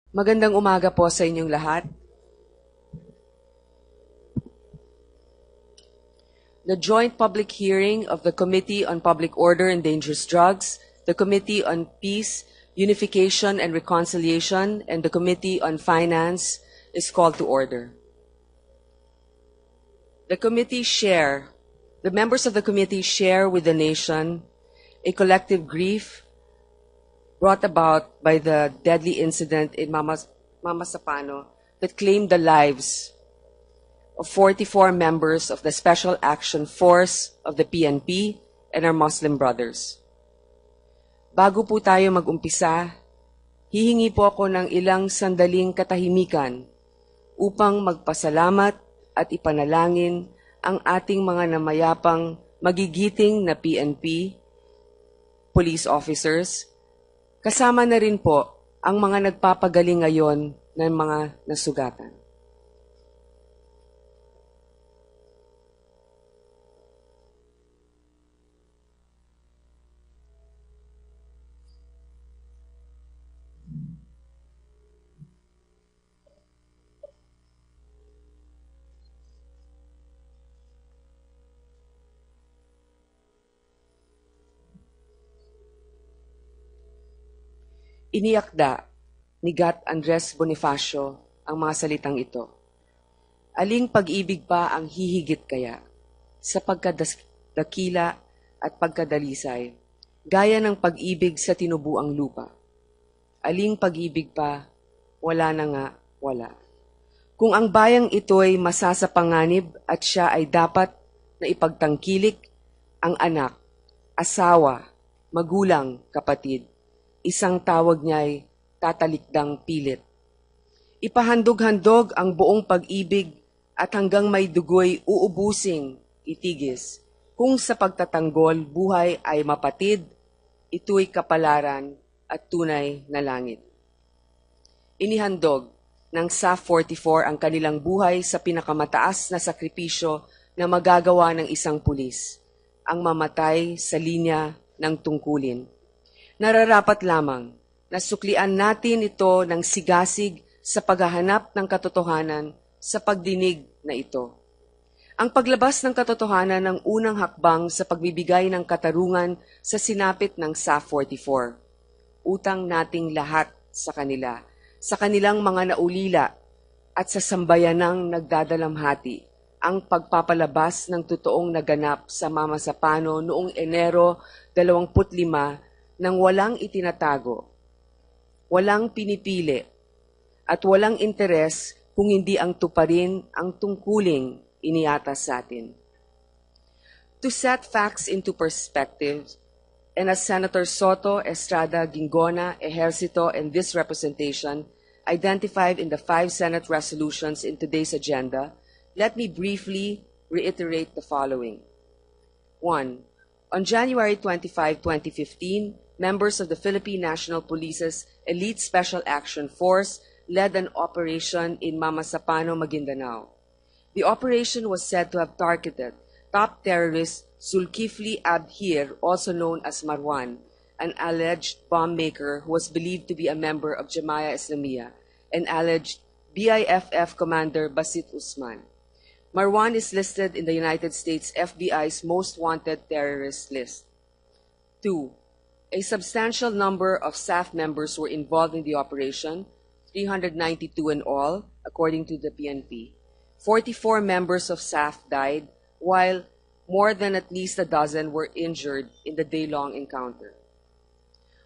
Magandang umaga po sa inyong lahat. The joint public hearing of the Committee on Public Order and Dangerous Drugs, the Committee on Peace, Unification and Reconciliation, and the Committee on Finance is called to order. The members of the committee share with the nation a collective grief brought about by the deadly incident in Mamasapano that claimed the lives of 44 members of the Special Action Force of the PNP and our Muslim brothers. Bago po tayo mag-umpisa, hihingi po ako ng ilang sandaling katahimikan upang magpasalamat at ipanalangin ang ating mga namayapang magigiting na PNP police officers. Kasama na rin po ang mga nagpapagaling ngayon ng mga nasugatan. Iniakda ni Gat Andres Bonifacio ang mga salitang ito. Aling pag-ibig pa ang hihigit kaya sa pagkadakila at pagkadalisay, gaya ng pag-ibig sa tinubuang lupa. Aling pag-ibig pa, wala na nga, wala. Kung ang bayang ito'y masasapanganib at siya ay dapat na ipagtangkilik ang anak, asawa, magulang, kapatid, isang tawag niya'y tatalikdang pilit. Ipahandog-handog ang buong pag-ibig at hanggang may dugoy uubusing itigis. Kung sa pagtatanggol buhay ay mapatid, ito'y kapalaran at tunay na langit. Inihandog ng SAF 44 ang kanilang buhay sa pinakamataas na sakripisyo na magagawa ng isang pulis, ang mamatay sa linya ng tungkulin. Nararapat lamang na suklian natin ito ng sigasig sa paghahanap ng katotohanan sa pagdinig na ito. Ang paglabas ng katotohanan ng unang hakbang sa pagbibigay ng katarungan sa sinapit ng SAF 44. Utang nating lahat sa kanila, sa kanilang mga naulila at sa sambayanang nagdadalamhati ang pagpapalabas ng totoong naganap sa Mamasapano noong Enero 25 nang walang itinatago, walang pinipili, at walang interes kung hindi ang tuparin ang tungkuling iniatas sa atin. To set facts into perspective, and as Senator Soto, Estrada, Gingona, Ejercito, and this representation identified in the 5 Senate resolutions in today's agenda, let me briefly reiterate the following. 1. On January 25, 2015, members of the Philippine National Police's Elite Special Action Force led an operation in Mamasapano, Maguindanao. The operation was said to have targeted top terrorist Zulkifli Abhir, also known as Marwan, an alleged bomb maker who was believed to be a member of Jamaya Islamiyah, and alleged BIFF commander Basit Usman. Marwan is listed in the United States FBI's most wanted terrorist list. 2. A substantial number of SAF members were involved in the operation, 392 in all, according to the PNP. 44 members of SAF died, while more than at least a dozen were injured in the day-long encounter.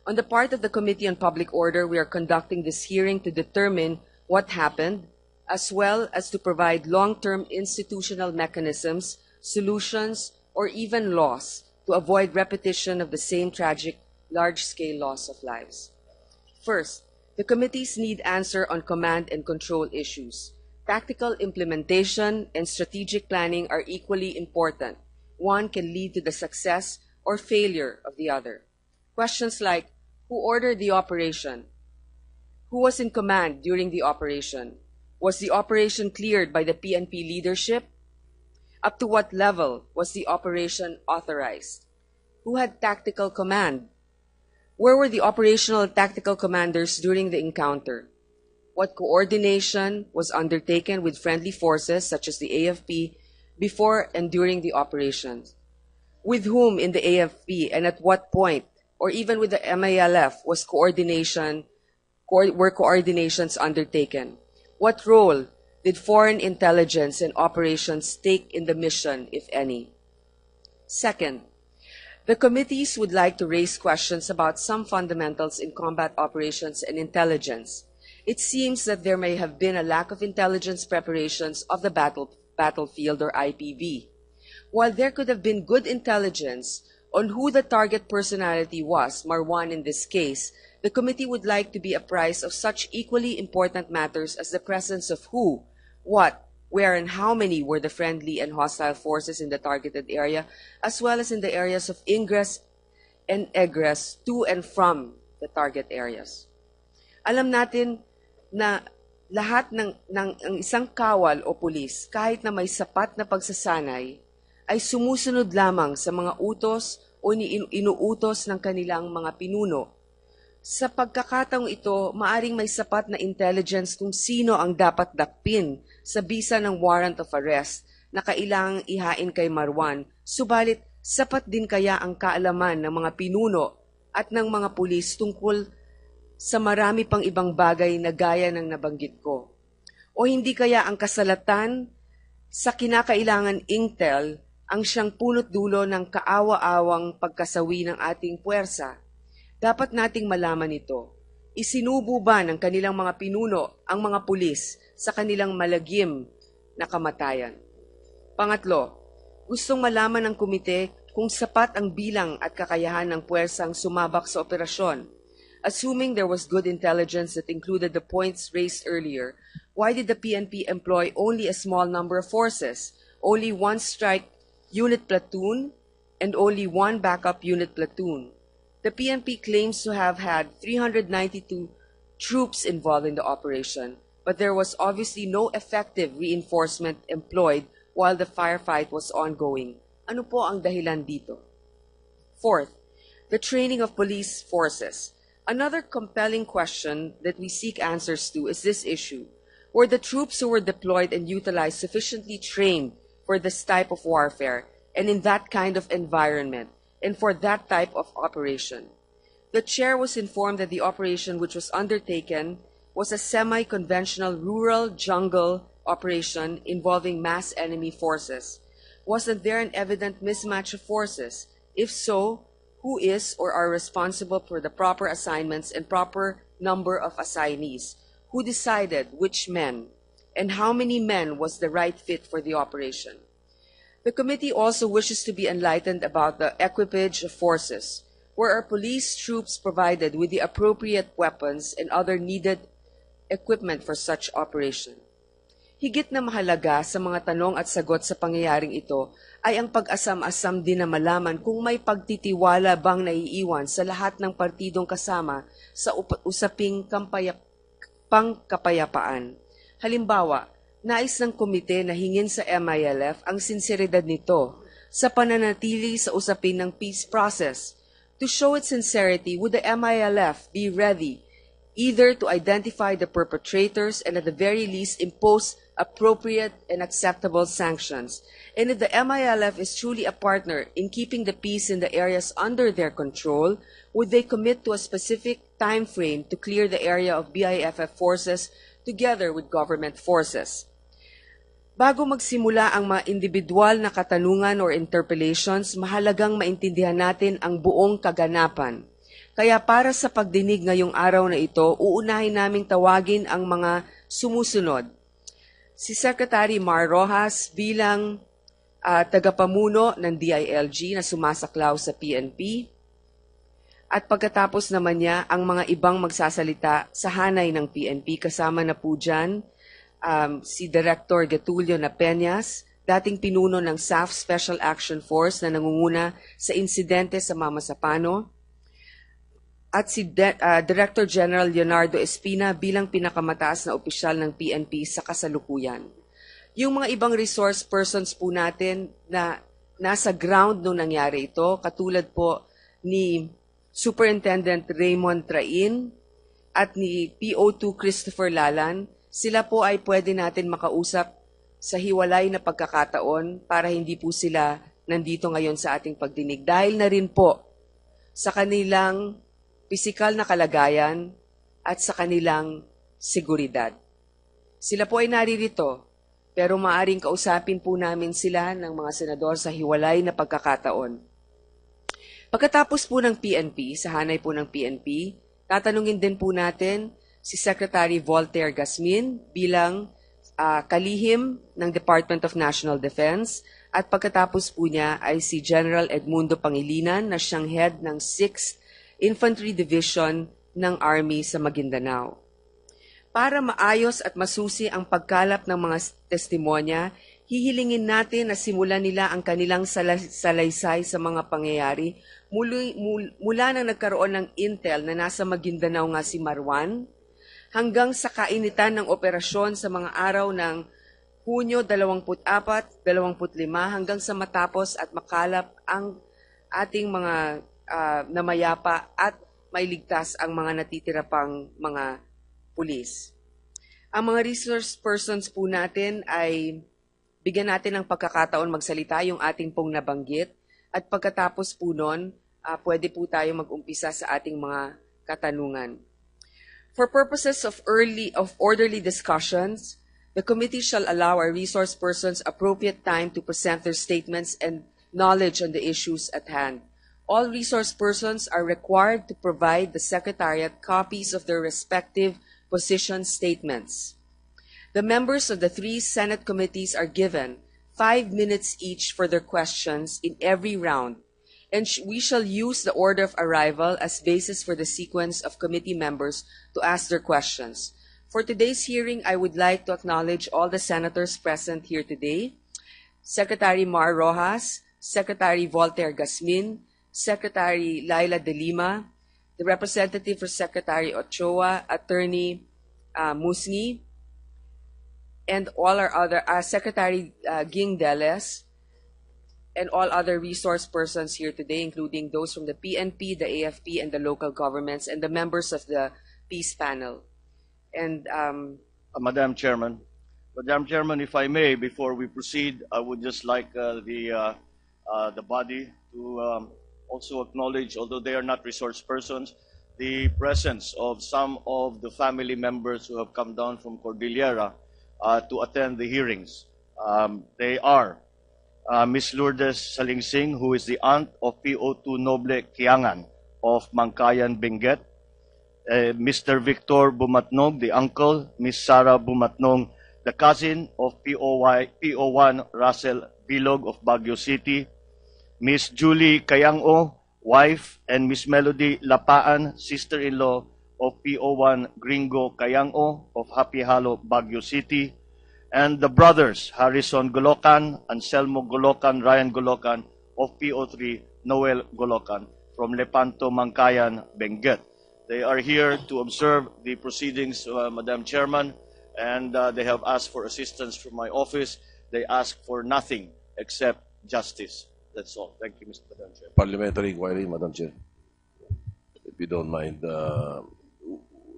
On the part of the Committee on Public Order, we are conducting this hearing to determine what happened, as well as to provide long-term institutional mechanisms, solutions, or even laws to avoid repetition of the same tragic large-scale loss of lives. First, the committees need answer on command and control issues. Tactical implementation and strategic planning are equally important. One can lead to the success or failure of the other. Questions like, who ordered the operation? Who was in command during the operation? Was the operation cleared by the PNP leadership? Up to what level was the operation authorized? Who had tactical command? Where were the operational and tactical commanders during the encounter? what coordination was undertaken with friendly forces such as the AFP before and during the operations, with whom in the AFP and at what point, or even with the MILF, were coordinations undertaken? What role did foreign intelligence and operations take in the mission, if any? Second, the committees would like to raise questions about some fundamentals in combat operations and intelligence. It seems that there may have been a lack of intelligence preparations of the battlefield or IPB. While there could have been good intelligence on who the target personality was, Marwan in this case, the committee would like to be apprised of such equally important matters as the presence of who, what, where, and how many were the friendly and hostile forces in the targeted area, as well as in the areas of ingress and egress to and from the target areas. Alam natin na lahat ng isang kawal o pulis, kahit na may sapat na pagsasanay, ay sumusunod lamang sa mga utos o inuutos ng kanilang mga pinuno. Sa pagkakataong ito, maaring may sapat na intelligence kung sino ang dapat dakpin sa bisa ng warrant of arrest na kailangang ihain kay Marwan, subalit sapat din kaya ang kaalaman ng mga pinuno at ng mga pulis tungkol sa marami pang ibang bagay na gaya ng nabanggit ko? O hindi kaya ang kasalatan sa kinakailangan intel ang siyang punot dulo ng kaawa-awang pagkasawi ng ating puwersa? Dapat nating malaman ito. Isinubo ba ng kanilang mga pinuno ang mga pulis sa kanilang malagim na kamatayan? Pangatlo, gustong malaman ng komite kung sapat ang bilang at kakayahan ng puwersang sumabak sa operasyon. Assuming there was good intelligence that included the points raised earlier, why did the PNP employ only a small number of forces, only one strike unit platoon, and only one backup unit platoon? The PNP claims to have had 392 troops involved in the operation, but there was obviously no effective reinforcement employed while the firefight was ongoing. Ano po ang dahilan dito? Fourth, the training of police forces. Another compelling question that we seek answers to is this issue. Were the troops who were deployed and utilized sufficiently trained for this type of warfare and in that kind of environment and for that type of operation? The chair was informed that the operation which was undertaken was a semi-conventional rural jungle operation involving mass enemy forces. Wasn't there an evident mismatch of forces? If so, who is or are responsible for the proper assignments and proper number of assignees? Who decided which men? And how many men was the right fit for the operation? The committee also wishes to be enlightened about the equipage of forces. Were our police troops provided with the appropriate weapons and other needed equipment for such operation? Higit na mahalaga sa mga tanong at sagot sa pangyayaring ito ay ang pag-asam-asam din na malaman kung may pagtitiwala bang naiiwan sa lahat ng partidong kasama sa usaping pangkapayapaan. Halimbawa, nais ng komite na hingin sa MILF ang sinseridad nito sa pananatili sa usapin ng peace process. To show its sincerity, would the MILF be ready either to identify the perpetrators and at the very least impose appropriate and acceptable sanctions? And if the MILF is truly a partner in keeping the peace in the areas under their control, would they commit to a specific time frame to clear the area of BIFF forces together with government forces? Bago magsimula ang mga individual na katanungan or interpellations, mahalagang maintindihan natin ang buong kaganapan. Kaya para sa pagdinig ngayong araw na ito, uunahin naming tawagin ang mga sumusunod. Si Secretary Mar Rojas bilang tagapamuno ng DILG na sumasaklaw sa PNP. At pagkatapos naman niya, ang mga ibang magsasalita sa hanay ng PNP, kasama na po dyan si Director Getulio Napeñas, dating pinuno ng SAF Special Action Force na nangunguna sa insidente sa Mamasapano, at si Director General Leonardo Espina bilang pinakamataas na opisyal ng PNP sa kasalukuyan. Yung mga ibang resource persons po natin na nasa ground nung nangyari ito, katulad po ni Superintendent Raymond Train, at ni PO2 Christopher Lalan, sila po ay pwede natin makausap sa hiwalay na pagkakataon para hindi po sila nandito ngayon sa ating pagdinig. Dahil na rin po sa kanilang pisikal na kalagayan at sa kanilang seguridad. Sila po ay naririto, pero maaring kausapin po namin sila ng mga senador sa hiwalay na pagkakataon. Pagkatapos po ng PNP, sa hanay po ng PNP, tatanungin din po natin si Secretary Voltaire Gasmen bilang kalihim ng Department of National Defense at pagkatapos po niya ay si General Edmundo Pangilinan na siyang head ng 6th Infantry Division ng Army sa Maguindanao. Para maayos at masusi ang pagkalap ng mga testimonya, hihilingin natin na simulan nila ang kanilang salaysay sa mga pangyayari mula nang nagkaroon ng intel na nasa Maguindanao nga si Marwan, hanggang sa kainitan ng operasyon sa mga araw ng Hunyo 24, 25 hanggang sa matapos at makalap ang ating mga namayapa at mailigtas ang mga natitira pang mga pulis. Ang mga resource persons po natin ay bigyan natin ng pagkakataon magsalita yung ating pong nabanggit at pagkatapos po nun, pwede po tayo mag-umpisa sa ating mga katanungan. For purposes of orderly discussions, the committee shall allow our resource persons appropriate time to present their statements and knowledge on the issues at hand. All resource persons are required to provide the Secretariat copies of their respective position statements. The members of the 3 Senate committees are given 5 minutes each for their questions in every round, and we shall use the order of arrival as basis for the sequence of committee members to ask their questions. For today's hearing, I would like to acknowledge all the senators present here today: Secretary Mar Rojas, Secretary Voltaire Gasmen, Secretary Laila De Lima, the representative for Secretary Ochoa, Attorney Musni, and all our other Secretary Ging Deles, and all other resource persons here today, including those from the PNP, the AFP, and the local governments, and the members of the Peace Panel. And Madam Chairman, if I may, before we proceed, I would just like the body to also acknowledge, although they are not resource persons, the presence of some of the family members who have come down from Cordillera to attend the hearings. They are Ms. Lourdes Salingsing, who is the aunt of PO2 Noble Kiangan of Mangkayan, Benguet; Mr. Victor Bumatnog, the uncle; Ms. Sara Bumatnog, the cousin of PO1 Russell Bilog of Baguio City; Ms. Julie Kayango, wife; and Ms. Melody Lapaan, sister-in-law of PO1 Gringo Kayango of Happy Hollow, Baguio City; and the brothers Harrison Golocan, Anselmo Golocan, Ryan Golocan of PO3 Noel Golocan from Lepanto, Mangkayan, Benguet. They are here to observe the proceedings, Madam Chairman, and they have asked for assistance from my office. They ask for nothing except justice. That's all. Thank you, Mr. Madam Chair. Parliamentary inquiry, Madam Chair. If you don't mind,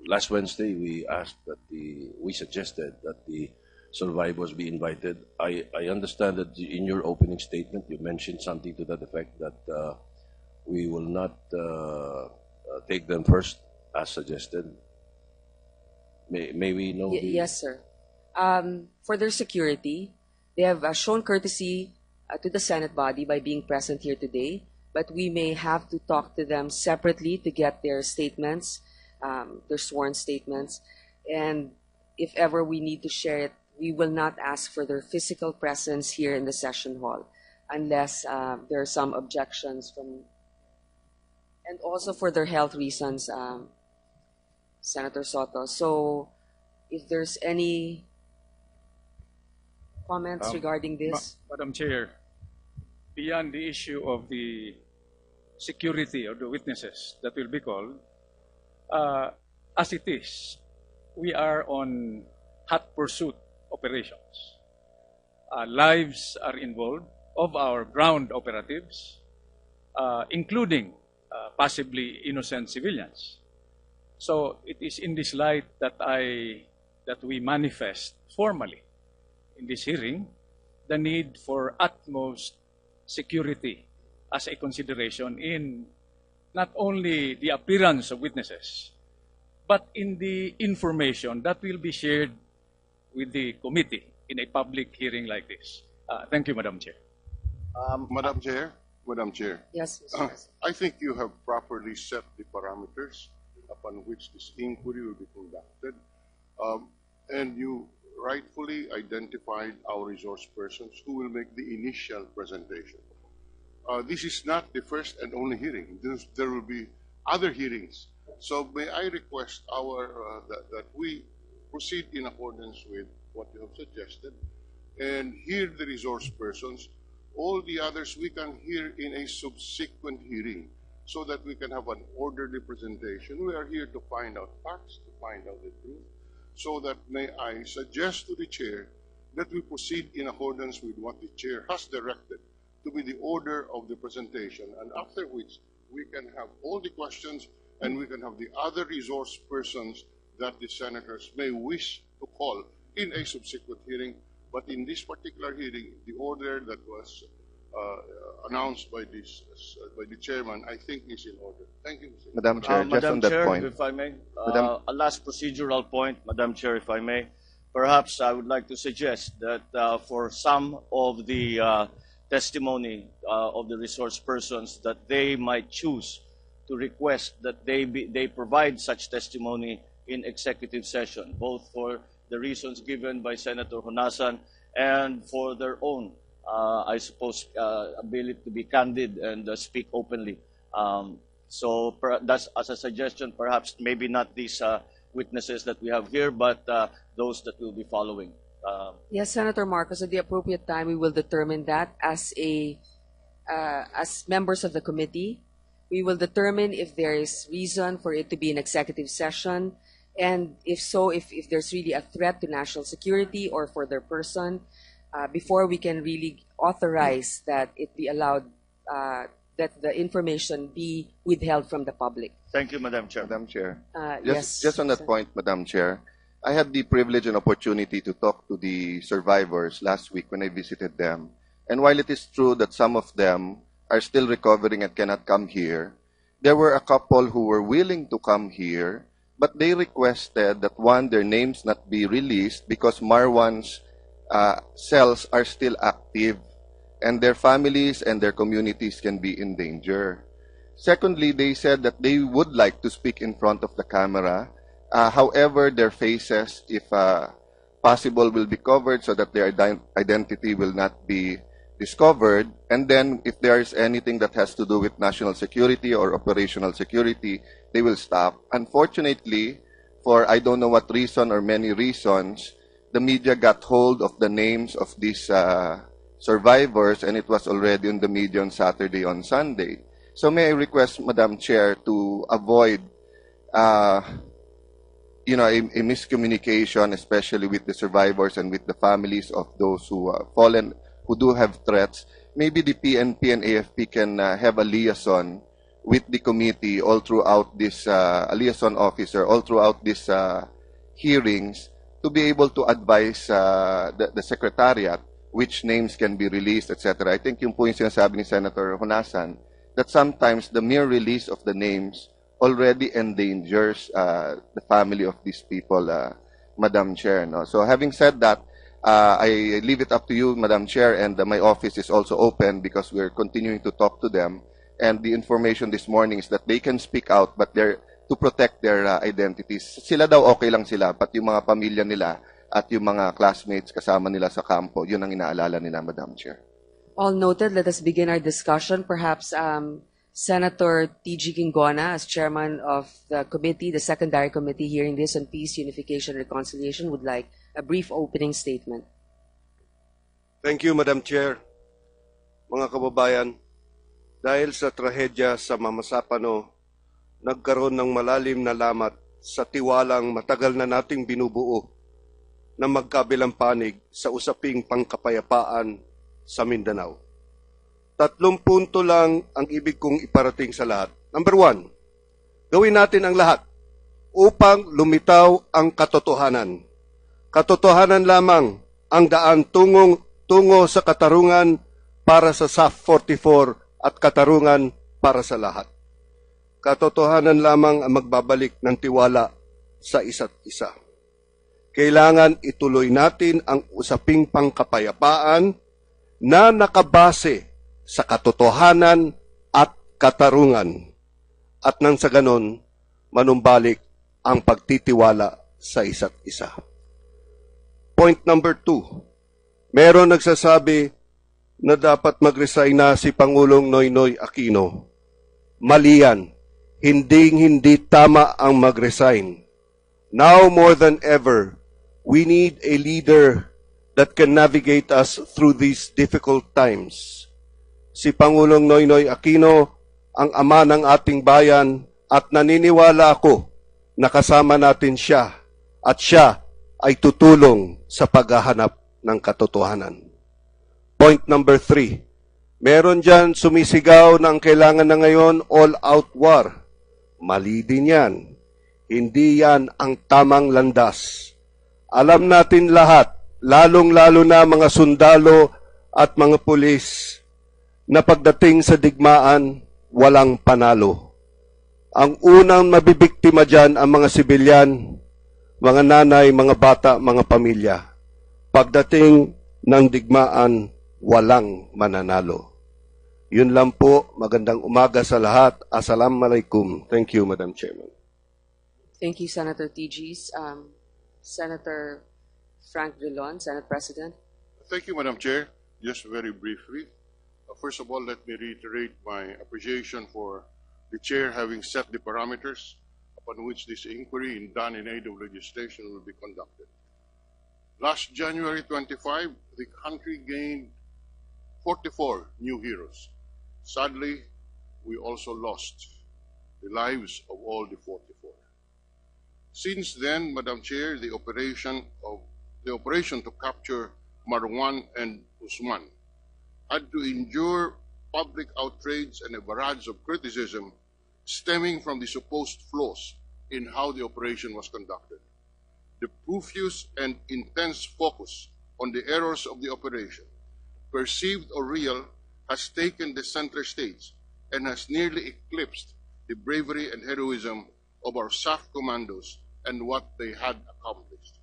last Wednesday we suggested that the survivors be invited. I understand that in your opening statement you mentioned something to that effect, that we will not take them first as suggested. May we know? Yes, sir. For their security, they have shown courtesy to the Senate body by being present here today, but we may have to talk to them separately to get their statements, their sworn statements, and if ever we need to share it, we will not ask for their physical presence here in the session hall unless there are some objections from, and also for their health reasons, Senator Soto. So if there's any comments regarding this? Madam Chair, beyond the issue of the security of the witnesses that will be called, as it is, we are on hot pursuit operations. Lives are involved of our ground operatives, including possibly innocent civilians. So it is in this light that we manifest formally in this hearing the need for utmost security as a consideration in not only the appearance of witnesses, but in the information that will be shared with the committee in a public hearing like this. Thank you, Madam Chair. Madam Chair, Yes, Mr. President. I think you have properly set the parameters upon which this inquiry will be conducted, and you rightfully identified our resource persons who will make the initial presentation. This is not the first and only hearing. There will be other hearings. So may I request that we proceed in accordance with what you have suggested and hear the resource persons. All the others we can hear in a subsequent hearing so that we can have an orderly presentation. We are here to find out facts, to find out the truth. So that may I suggest to the chair that we proceed in accordance with what the chair has directed to be the order of the presentation, and after which we can have all the questions and we can have the other resource persons that the senators may wish to call in a subsequent hearing. But in this particular hearing, the order that was announced by the chairman, I think, is in order. Thank you, Mr. Madam Chair, just Madam on that Chair, point. if I may, Madam- a last procedural point, Madam Chair, if I may. Perhaps I would like to suggest that for some of the testimony of the resource persons, that they might choose to request that they provide such testimony in executive session, both for the reasons given by Senator Honasan and for their own, I suppose, ability to be candid and speak openly. So that's as a suggestion, perhaps maybe not these witnesses that we have here, but those that will be following. Yes, Senator Marcos, at the appropriate time, we will determine that as members of the committee. We will determine if there is reason for it to be an executive session, and if so, if there's really a threat to national security or for their person, before we can really authorize that it be allowed, that the information be withheld from the public. Thank you, Madam Chair. Madam Chair. Yes. Just on that point, Madam Chair, I had the privilege and opportunity to talk to the survivors last week when I visited them. And while it is true that some of them are still recovering and cannot come here, there were a couple who were willing to come here, but they requested that, one, their names not be released because Marwan's cells are still active and their families and their communities can be in danger. Secondly, they said that they would like to speak in front of the camera. However, their faces, if possible, will be covered so that their identity will not be discovered. And then if there is anything that has to do with national security or operational security, they will stop. Unfortunately, for I don't know what reason or many reasons, the media got hold of the names of these survivors, and it was already in the media on Saturday, on Sunday. So may I request, Madam Chair, to avoid a miscommunication, especially with the survivors and with the families of those who fallen, who do have threats. Maybe the PNP and AFP can have a liaison with the committee all throughout this, a liaison officer all throughout these hearings to be able to advise the Secretariat which names can be released, etc. I think yung po yung sinasabi ni Senator Honasan, that sometimes the mere release of the names already endangers the family of these people, Madam Chair. No? So having said that, I leave it up to you, Madam Chair, and my office is also open because we're continuing to talk to them. And the information this morning is that they can speak out, but they're to protect their identities. Sila daw okay lang sila, pati yung mga pamilya nila at yung mga classmates kasama nila sa kampo, yun ang inaalala nila, Madam Chair. All noted. Let us begin our discussion. Perhaps Senator T.G. Ginggona, as chairman of the committee, the secondary committee hearing this on peace, unification, and reconciliation, would like a brief opening statement. Thank you, Madam Chair. Mga kababayan, dahil sa trahedya sa Mamasapano, nagkaroon ng malalim na lamat sa tiwalang matagal na nating binubuo na magkabilang panig sa usaping pangkapayapaan sa Mindanao. 3 punto lang ang ibig kong iparating sa lahat. Number 1, gawin natin ang lahat upang lumitaw ang katotohanan. Katotohanan lamang ang daan tungo sa katarungan para sa SAF 44 at katarungan para sa lahat. Katotohanan lamang ang magbabalik ng tiwala sa isa't isa. Kailangan ituloy natin ang usaping pangkapayapaan na nakabase sa katotohanan at katarungan. At nang sa ganon, manumbalik ang pagtitiwala sa isa't isa. Point number 2. Meron nagsasabi na dapat mag-resign na si Pangulong Noynoy Aquino. Mali yan. Hindi tama ang mag-resign. Now more than ever, we need a leader that can navigate us through these difficult times. Si Pangulong Noynoy Aquino, ang ama ng ating bayan, at naniniwala ako na kasama natin siya at siya ay tutulong sa paghahanap ng katotohanan. Point number 3. Meron dyan sumisigaw na ang kailangan na ngayon all-out war. Mali din yan. Hindi yan ang tamang landas. Alam natin lahat, lalong-lalo na mga sundalo at mga pulis, na pagdating sa digmaan, walang panalo. Ang unang mabibiktima dyan ang mga sibilyan, mga nanay, mga bata, mga pamilya. Pagdating ng digmaan, walang mananalo. Yun lang po. Magandang umaga sa lahat. Assalamualaikum. Thank you, Madam Chairman. Thank you, Senator TGs. Senator Frank Drilon, Senate President. Thank you, Madam Chair. Just very briefly. First of all, let me reiterate my appreciation for the Chair having set the parameters upon which this inquiry done in aid of legislation will be conducted. Last January 25, the country gained 44 new heroes. Sadly, we also lost the lives of all the 44. Since then, Madam Chair, the operation to capture Marwan and Usman had to endure public outrage and a barrage of criticism stemming from the supposed flaws in how the operation was conducted. The profuse and intense focus on the errors of the operation, perceived or real, has taken the center stage and has nearly eclipsed the bravery and heroism of our SAF commandos and what they had accomplished.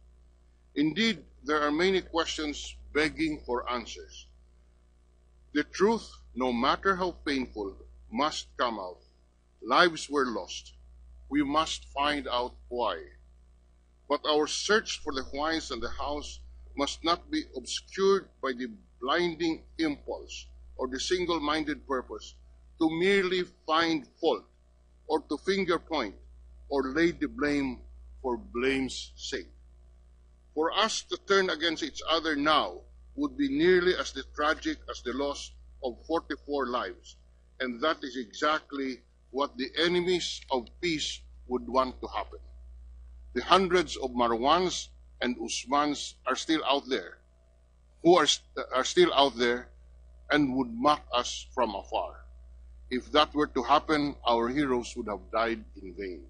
Indeed, there are many questions begging for answers. The truth, no matter how painful, must come out. Lives were lost. We must find out why. But our search for the whys and the hows must not be obscured by the blinding impulse or the single-minded purpose to merely find fault or to finger point or lay the blame for blame's sake. For us to turn against each other now would be nearly as tragic as the loss of 44 lives, and that is exactly what the enemies of peace would want to happen. The hundreds of Marwans and Usmans are still out there, who are still out there and would mock us from afar. If that were to happen, our heroes would have died in vain.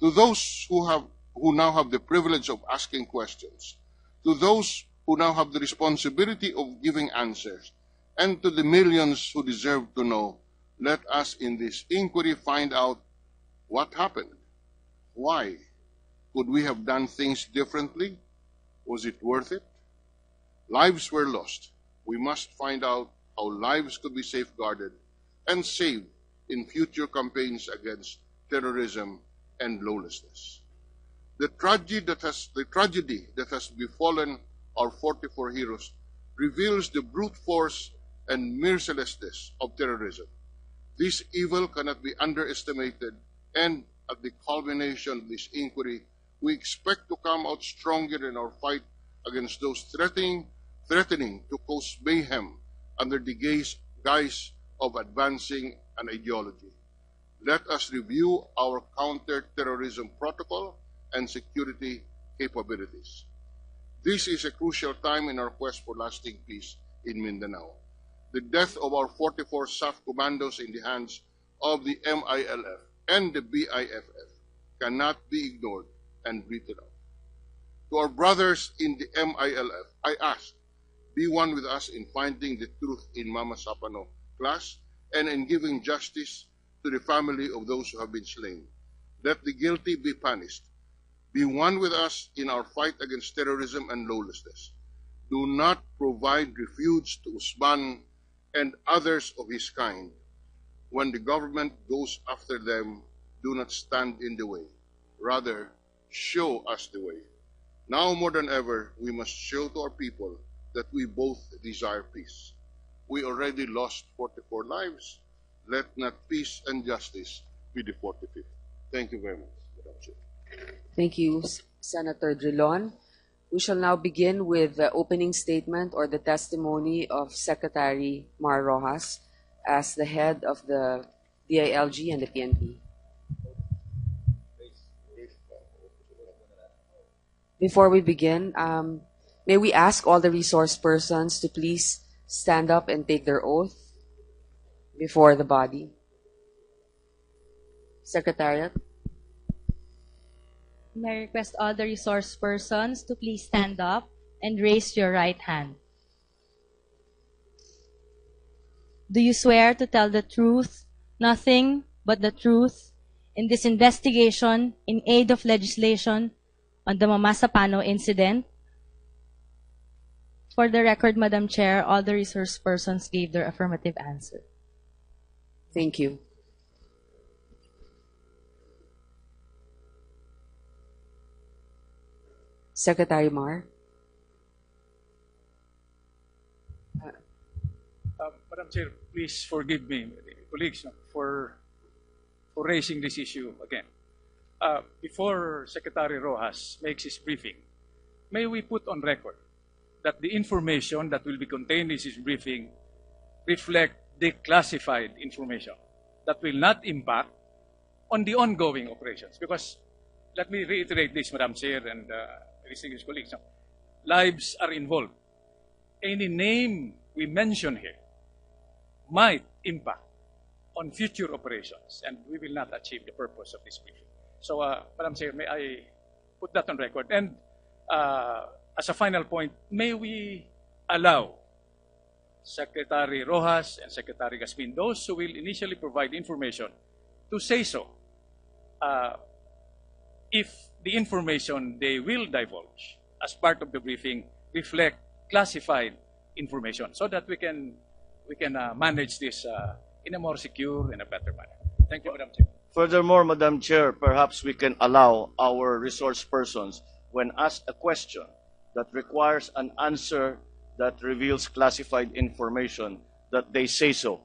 To those who now have the privilege of asking questions, to those who now have the responsibility of giving answers, and to the millions who deserve to know, let us in this inquiry find out what happened. Why? Could we have done things differently? Was it worth it? Lives were lost. We must find out how lives could be safeguarded and saved in future campaigns against terrorism and lawlessness. The tragedy that has befallen our 44 heroes reveals the brute force and mercilessness of terrorism. This evil cannot be underestimated, and at the culmination of this inquiry, we expect to come out stronger in our fight against those threatening to cause mayhem under the guise of advancing an ideology. Let us review our counter-terrorism protocol and security capabilities. This is a crucial time in our quest for lasting peace in Mindanao. The death of our 44 SAF commandos in the hands of the MILF and the BIFF cannot be ignored and breathed out. To our brothers in the MILF, I ask, be one with us in finding the truth in Mamasapano class and in giving justice to the family of those who have been slain. Let the guilty be punished. Be one with us in our fight against terrorism and lawlessness. Do not provide refuge to Usman and others of his kind. When the government goes after them, do not stand in the way. Rather, show us the way. Now more than ever, we must show to our people that we both desire peace. We already lost 44 lives. Let not peace and justice be the 45th. Thank you very much, Madam Chair. Thank you, Senator Drilon. We shall now begin with the opening statement or the testimony of Secretary Mar Rojas as the head of the DILG and the PNP. Before we begin, may we ask all the resource persons to please stand up and take their oath before the body. Secretariat. May I request all the resource persons to please stand up and raise your right hand. Do you swear to tell the truth, nothing but the truth, in this investigation in aid of legislation on the Mamasapano incident? For the record, Madam Chair, all the resource persons gave their affirmative answer. Thank you. Secretary Mar. Madam Chair, please forgive me, colleagues, for raising this issue again. Before Secretary Rojas makes his briefing, may we put on record that the information that will be contained in his briefing reflect declassified information that will not impact on the ongoing operations. Because, let me reiterate this, Madam Chair and distinguished colleagues, lives are involved. Any name we mention here might impact on future operations, and we will not achieve the purpose of this briefing. So, Madam Chair, may I put that on record? And as a final point, may we allow Secretary Rojas and Secretary Gasmen, those who will initially provide information, to say so if the information they will divulge as part of the briefing reflect classified information, so that we can manage this in a more secure and a better manner. Thank you, Madam Chair. Furthermore, Madam Chair, perhaps we can allow our resource persons, when asked a question that requires an answer that reveals classified information, that they say so.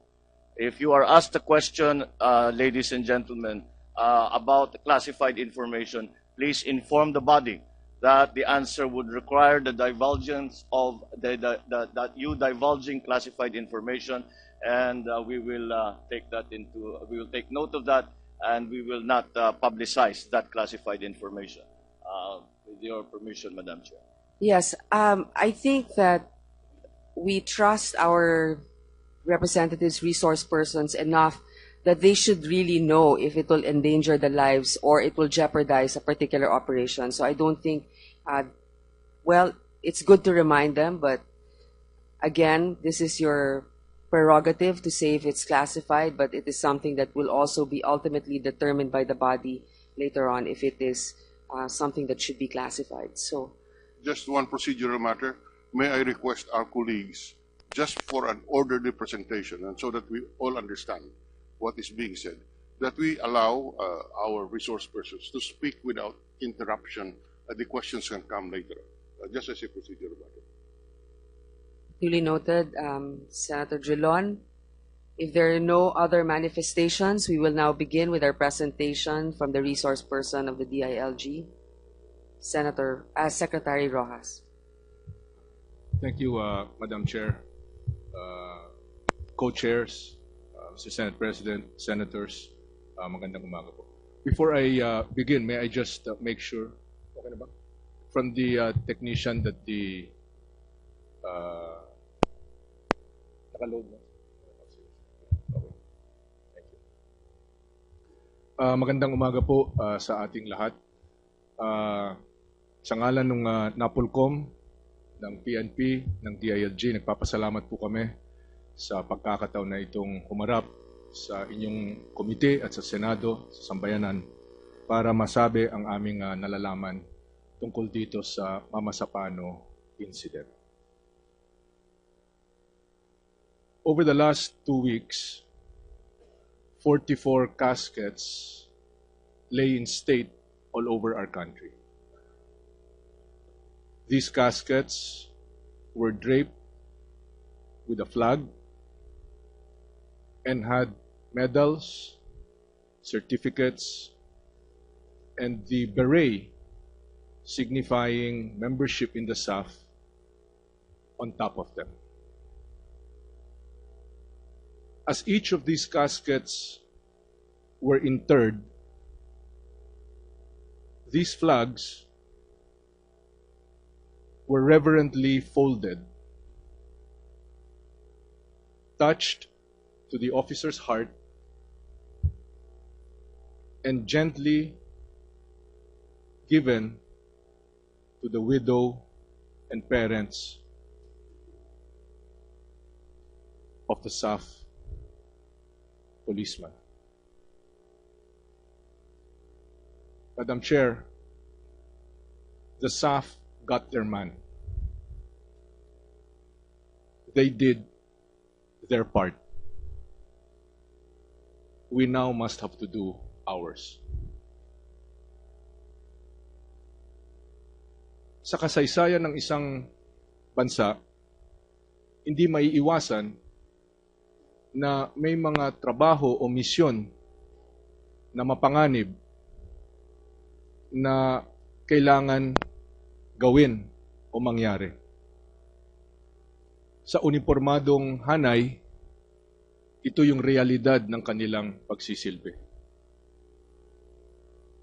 If you are asked a question, ladies and gentlemen, about classified information, please inform the body that the answer would require the divulgence of that you divulging classified information, and we will take note of that, and we will not publicize that classified information. With your permission, Madam Chair. Yes, I think that we trust our representatives, resource persons enough that they should really know if it will endanger the lives or it will jeopardize a particular operation. So I don't think, well, it's good to remind them, but again, this is your prerogative to say if it's classified, but it is something that will also be ultimately determined by the body later on if it is something that should be classified. So, Just one procedural matter. May I request our colleagues, just for an orderly presentation, and so that we all understand what is being said, that we allow our resource persons to speak without interruption. The questions can come later, just as a procedural matter. duly noted, Senator Drilon. If there are no other manifestations, we will now begin with our presentation from the resource person of the DILG, Secretary Rojas. Thank you, Madam Chair, co-chairs, Mr. Senate President, senators, magandang umaga po. Before I begin, may I just make sure, okay na ba? From the technician that the nakaload na. Okay. Thank you. Magandang umaga po sa ating lahat. Sa ngalan ng NAPOLCOM, ng PNP, ng DILG, nagpapasalamat po kami sa pagkakataon na itong humarap sa inyong komite at sa Senado, sa Sambayanan, para masabi ang aming nalalaman tungkol dito sa Mamasapano incident. Over the last 2 weeks, 44 caskets lay in state all over our country. These caskets were draped with a flag and had medals, certificates, and the beret signifying membership in the SAF on top of them. As each of these caskets were interred, these flags were reverently folded, touched to the officer's heart, and gently given to the widow and parents of the SAF policeman. Madam Chair, the SAF got their man. They did their part. We now must have to do ours. Sa kasaysayan ng isang bansa, hindi maiiwasan na may mga trabaho o misyon na mapanganib na kailangan gawin o mangyari. Sa unipormadong hanay, ito yung realidad ng kanilang pagsisilbi.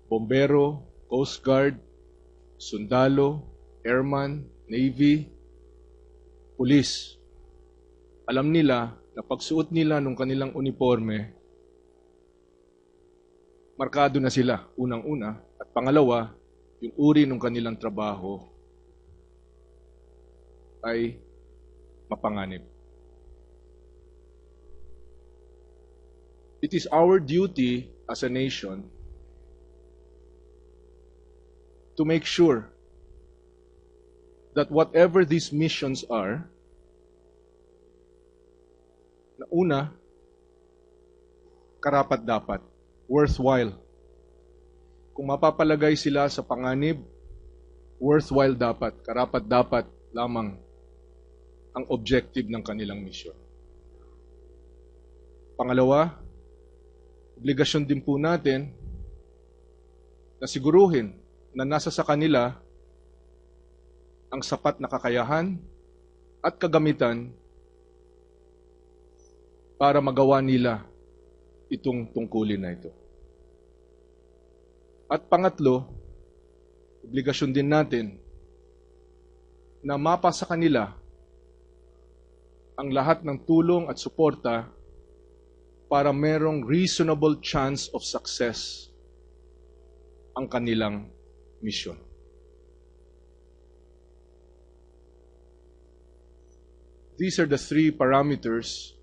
Bombero, Coast Guard, sundalo, airman, Navy, pulis. Alam nila na pagsuot nila ng kanilang uniforme, markado na sila, unang-una. At pangalawa, yung uri ng kanilang trabaho ay mapanganib. It is our duty as a nation to make sure that whatever these missions are, na una, karapat-dapat, worthwhile. Kung mapapalagay sila sa panganib, worthwhile dapat, karapat-dapat lamang ang objective ng kanilang misyon. Pangalawa, obligasyon din po natin na siguruhin na nasa sa kanila ang sapat na kakayahan at kagamitan para magawa nila itong tungkulin na ito. At pangatlo, obligasyon din natin na mapa sa kanila ang lahat ng tulong at suporta para merong reasonable chance of success ang kanilang misyon. These are the 3 parameters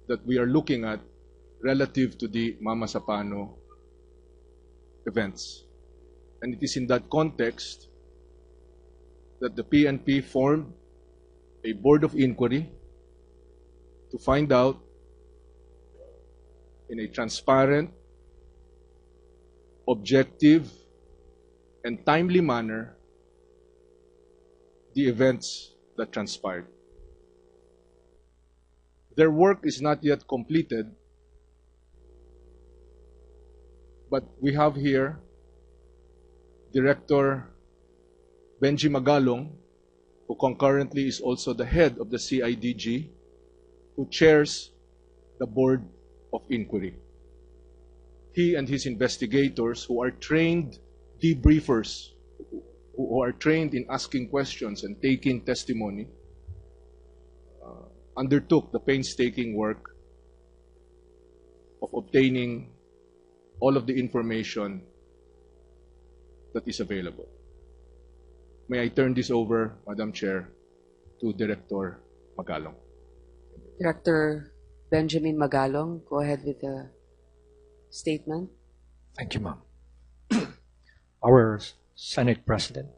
that we are looking at relative to the Mamasapano events. And it is in that context that the PNP formed a board of inquiry to find out in a transparent, objective, and timely manner the events that transpired. Their work is not yet completed, but we have here Director Benji Magalong, who concurrently is also the head of the CIDG, who chairs the Board of Inquiry. He and his investigators, who are trained debriefers, who are trained in asking questions and taking testimony, undertook the painstaking work of obtaining all of the information that is available. May I turn this over, Madam Chair, to Director Magalong. Director Benjamin Magalong, go ahead with the statement. Thank you, ma'am. Our Senate President,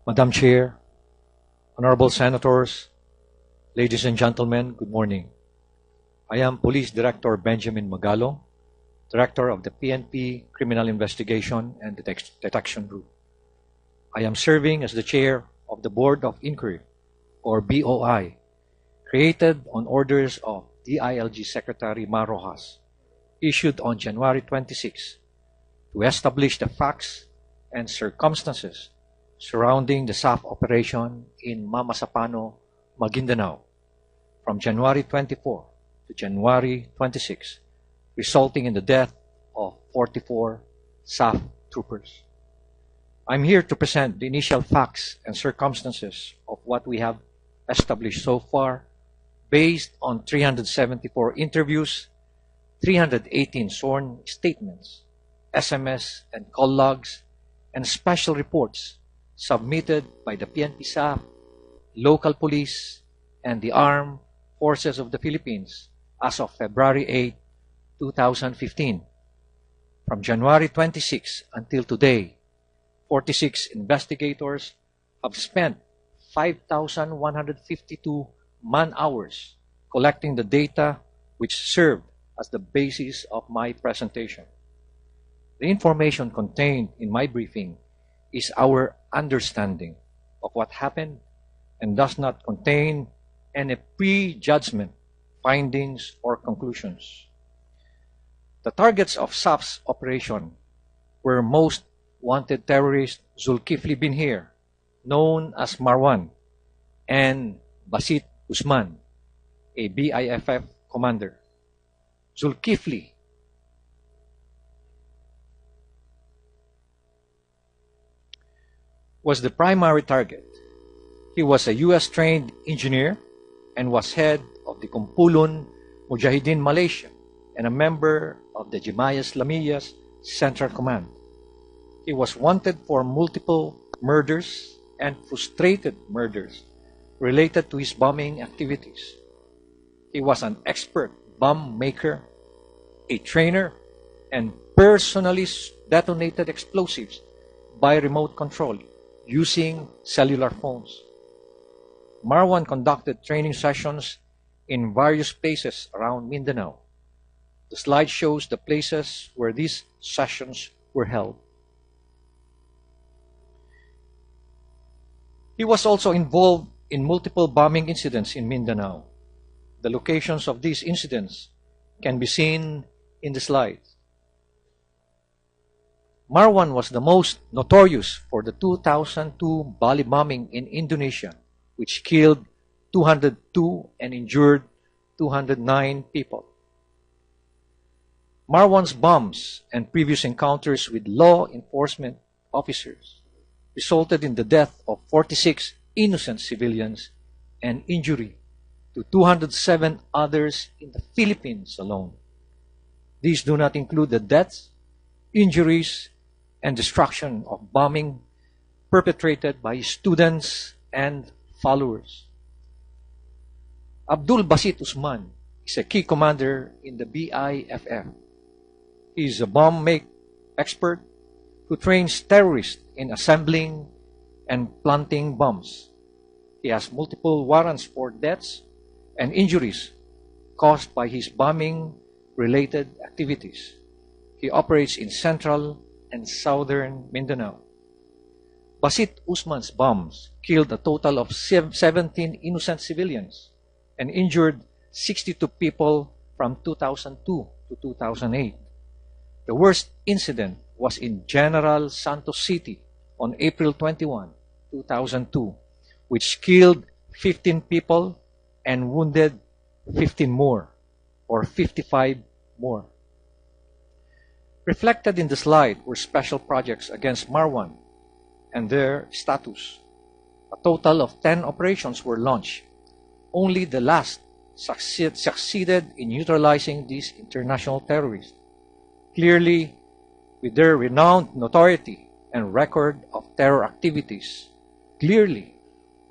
Madam Chair, Honorable Senators, ladies and gentlemen, good morning. I am Police Director Benjamin Magalong, Director of the PNP Criminal Investigation and Detection Group. I am serving as the Chair of the Board of Inquiry, or BOI, created on orders of DILG Secretary Mar Rojas, issued on January 26, to establish the facts and circumstances surrounding the SAF operation in Mamasapano, Maguindanao, from January 24 to January 26, resulting in the death of 44 SAF troopers. I'm here to present the initial facts and circumstances of what we have established so far, based on 374 interviews, 318 sworn statements, SMS and call logs, and special reports submitted by the PNP SAF, local police, and the Armed Forces of the Philippines as of February 8, 2015. From January 26 until today, 46 investigators have spent 5,152 man-hours collecting the data which served as the basis of my presentation. The information contained in my briefing is our understanding of what happened and does not contain any prejudgment, findings, or conclusions. The targets of SAF's operation were most wanted terrorist Zulkifli Binhir, known as Marwan, and Basit Usman, a BIFF commander. Zulkifli was the primary target. He was a U.S.-trained engineer and was head of the Kumpulun Mujahideen Malaysia and a member of the Jemaah Islamiyah's Central Command. He was wanted for multiple murders and frustrated murders related to his bombing activities. He was an expert bomb maker, a trainer, and personally detonated explosives by remote control using cellular phones. Marwan conducted training sessions in various places around Mindanao. The slide shows the places where these sessions were held. He was also involved in multiple bombing incidents in Mindanao. The locations of these incidents can be seen in the slide. Marwan was the most notorious for the 2002 Bali bombing in Indonesia, which killed 202 and injured 209 people. Marwan's bombs and previous encounters with law enforcement officers resulted in the death of 46 innocent civilians and injury to 207 others in the Philippines alone. These do not include the deaths, injuries, and destruction of bombing perpetrated by students and followers. Abdul Basit Usman is a key commander in the BIFF. He is a bomb make expert who trains terrorists in assembling and planting bombs. He has multiple warrants for deaths and injuries caused by his bombing-related activities. He operates in central and southern Mindanao. Basit Usman's bombs killed a total of 17 innocent civilians and injured 62 people from 2002 to 2008. The worst incident was in General Santos City on April 21, 2002, which killed 15 people and wounded 15 more, or 55 more. Reflected in the slide were special projects against Marwan and their status. A total of 10 operations were launched. Only the last succeeded in neutralizing these international terrorists. Clearly, with their renowned notoriety and record of terror activities, clearly,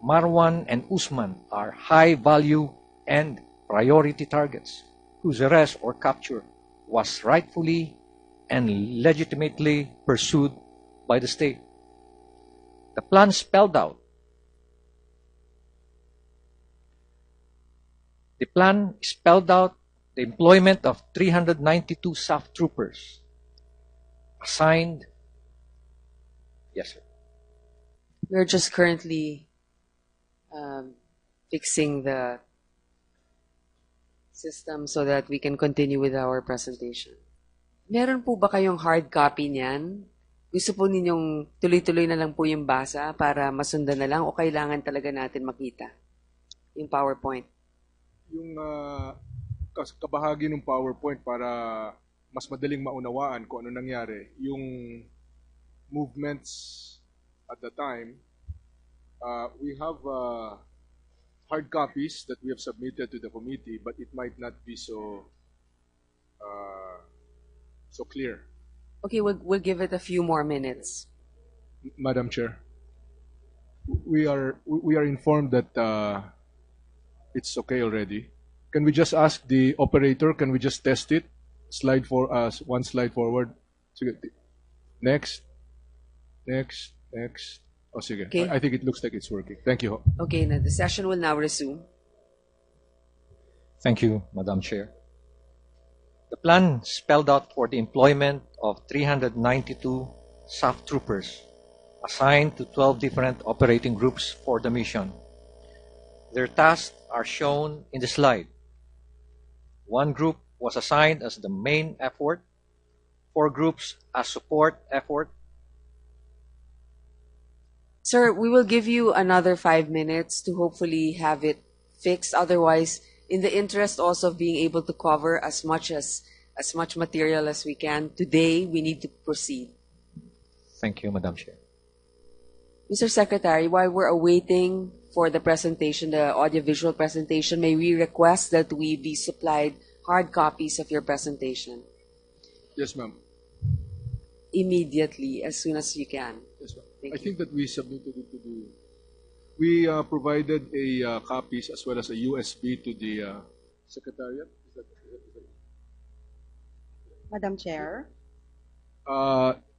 Marwan and Usman are high-value and priority targets whose arrest or capture was rightfully and legitimately pursued by the state. The plan spelled out the employment of 392 SAF troopers assigned. Yes, sir. We're just currently fixing the system so that we can continue with our presentation. Meron po ba kayong hard copy niyan? Gusto po ninyong tuloy-tuloy na lang po yung basa para masundan na lang o kailangan talaga natin makita yung PowerPoint? Yung kabahagi ng PowerPoint para mas madaling maunawaan kung ano nangyari, yung movements at the time, we have hard copies that we have submitted to the committee, but it might not be so clear. Okay, we'll give it a few more minutes. Madam Chair, we are informed that it's okay already. Can we just ask the operator? Can we just test it? Slide for us, one slide forward. Sige. Next. Oh, sige. Okay. I think it looks like it's working. Thank you. Okay, now the session will now resume. Thank you, Madam Chair. The plan spelled out for the employment of 392 SAF troopers assigned to 12 different operating groups for the mission. Their tasks are shown in the slide. One group was assigned as the main effort, 4 groups as support effort. Sir, we will give you another 5 minutes to hopefully have it fixed. Otherwise, in the interest also of being able to cover as much material as we can, today we need to proceed. Thank you, Madam Chair. Mr. Secretary, while we're awaiting for the presentation, the audiovisual presentation, may we request that we be supplied hard copies of your presentation Yes, ma'am. immediately, as soon as you can? Yes, ma'am. Thank I you. think that we submitted it to the. We provided a copies as well as a USB to the secretariat. Is that Madam Chair.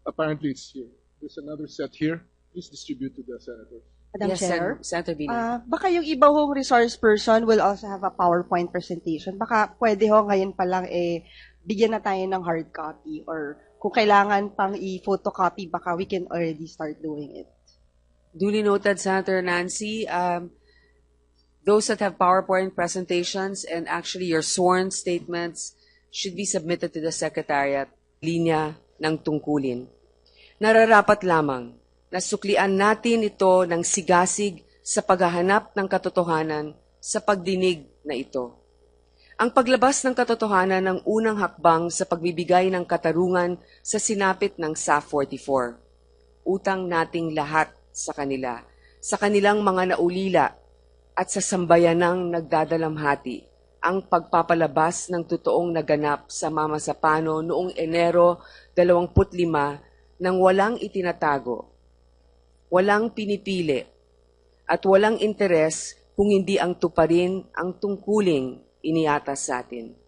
apparently it's here. There's another set here. Please distribute to the senators. Madam Yes, Chair. Senator Bina. Baka yung iba hong resource person will also have a PowerPoint presentation. Baka pwede ho ngayon pa lang bigyan na tayo ng hard copy or kung kailangan pang i-photocopy, baka we can already start doing it. Duly noted, Senator Nancy. Those that have PowerPoint presentations and actually your sworn statements should be submitted to the Secretariat, linya ng tungkulin. Nararapat lamang na suklian natin ito ng sigasig sa paghahanap ng katotohanan sa pagdinig na ito. Ang paglabas ng katotohanan ng unang hakbang sa pagbibigay ng katarungan sa sinapit ng SAF 44. Utang nating lahat sa kanila, sa kanilang mga naulila at sa sambayanang nagdadalamhati ang pagpapalabas ng totoong naganap sa Mamasapano noong Enero 25 nang walang itinatago, walang pinipili, at walang interes kung hindi ang tuparin ang tungkuling iniatas sa atin.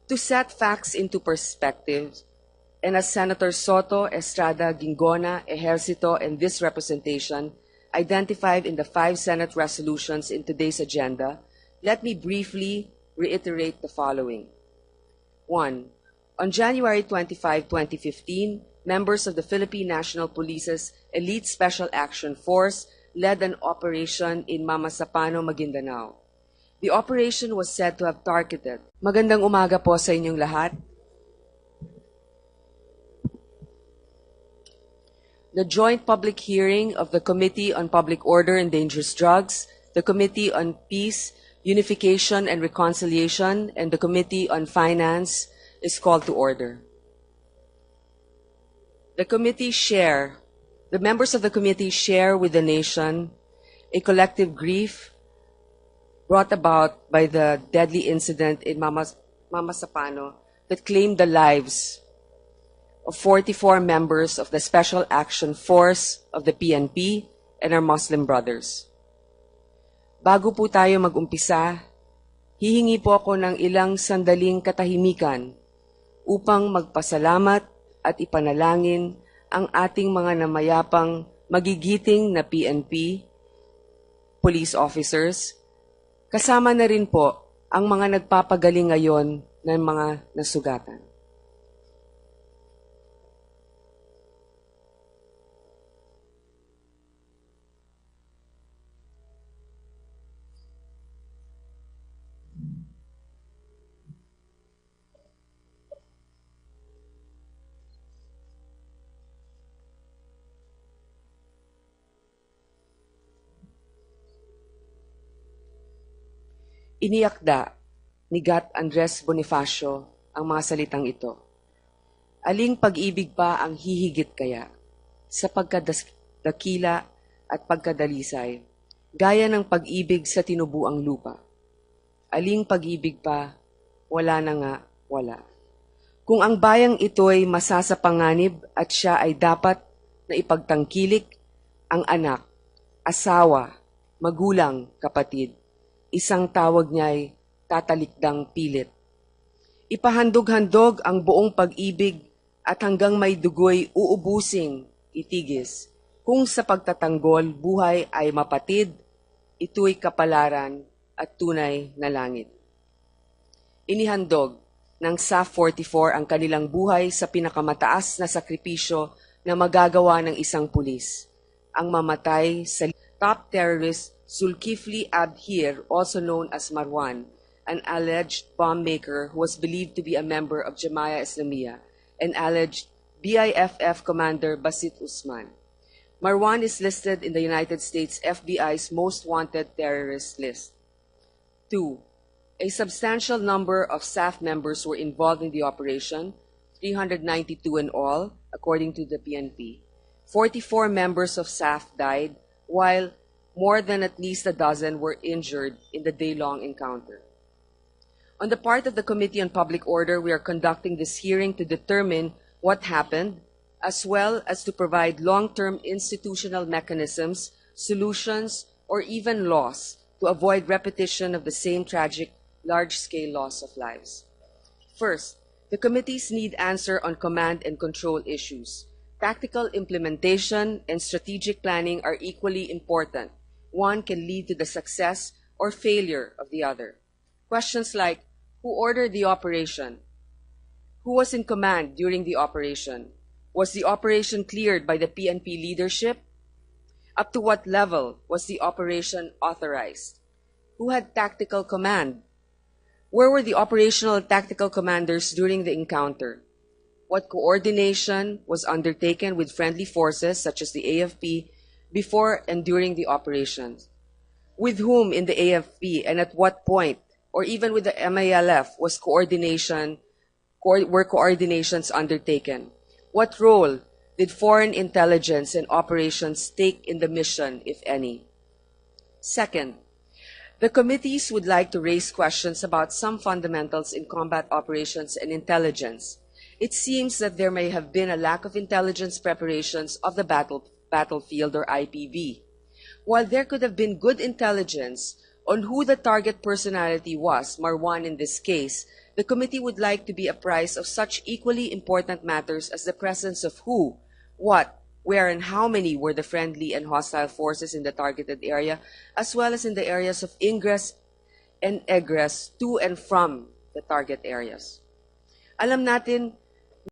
To set facts into perspective, and as Senator Soto, Estrada, Gingona, Ejercito, and this representation identified in the 5 Senate resolutions in today's agenda, let me briefly reiterate the following. 1. On January 25, 2015, members of the Philippine National Police's Elite Special Action Force led an operation in Mamasapano, Maguindanao. The operation was said to have targeted. Magandang umaga po sa inyong lahat. The joint public hearing of the Committee on Public Order and Dangerous Drugs, the Committee on Peace, Unification and Reconciliation, and the Committee on Finance is called to order. The members of the committee share with the nation a collective grief brought about by the deadly incident in Mamasapano that claimed the lives of 44 members of the Special Action Force of the PNP and our Muslim brothers. Bago po tayo mag-umpisa, hihingi po ako ng ilang sandaling katahimikan upang magpasalamat at ipanalangin ang ating mga namayapang magigiting na PNP police officers, kasama na rin po ang mga nagpapagaling ngayon ng mga nasugatan. Iniakda ni Gat Andres Bonifacio ang mga salitang ito. Aling pag-ibig pa ang hihigit kaya sa pagkadakila at pagkadalisay, gaya ng pag-ibig sa tinubuang lupa. Aling pag-ibig pa, wala na nga, wala. Kung ang bayang ito'y masasapanganib at siya ay dapat na ipagtangkilik, ang anak, asawa, magulang, kapatid, isang tawag niya'y tatalikdang pilit. Ipahandog-handog ang buong pag-ibig at hanggang may dugoy uubusing itigis. Kung sa pagtatanggol buhay ay mapatid, ito'y kapalaran at tunay na langit. Inihandog ng SAF 44 ang kanilang buhay sa pinakamataas na sakripisyo na magagawa ng isang pulis. Ang mamatay sa top terrorist Zulkifli Abhir, also known as Marwan, an alleged bomb maker who was believed to be a member of Jamia Islamiyah, and alleged BIFF commander Basit Usman. Marwan is listed in the United States FBI's most wanted terrorist list. 2. A substantial number of SAF members were involved in the operation, 392 in all, according to the PNP. 44 members of SAF died, while more than at least a dozen were injured in the day-long encounter. On the part of the Committee on Public Order, we are conducting this hearing to determine what happened, as well as to provide long-term institutional mechanisms, solutions, or even laws to avoid repetition of the same tragic, large-scale loss of lives. First, the committees need answer on command and control issues. Tactical implementation and strategic planning are equally important. One can lead to the success or failure of the other. Questions like, who ordered the operation? Who was in command during the operation? Was the operation cleared by the PNP leadership? Up to what level was the operation authorized? Who had tactical command? Where were the operational tactical commanders during the encounter? What coordination was undertaken with friendly forces such as the AFP before and during the operations? With whom in the AFP and at what point, or even with the MALF, were coordinations undertaken? What role did foreign intelligence and operations take in the mission, if any? Second, the committees would like to raise questions about some fundamentals in combat operations and intelligence. It seems that there may have been a lack of intelligence preparations of the battlefield or IPV. While there could have been good intelligence on who the target personality was, Marwan in this case, the committee would like to be apprised of such equally important matters as the presence of who, what, where, and how many were the friendly and hostile forces in the targeted area, as well as in the areas of ingress and egress to and from the target areas. Alam natin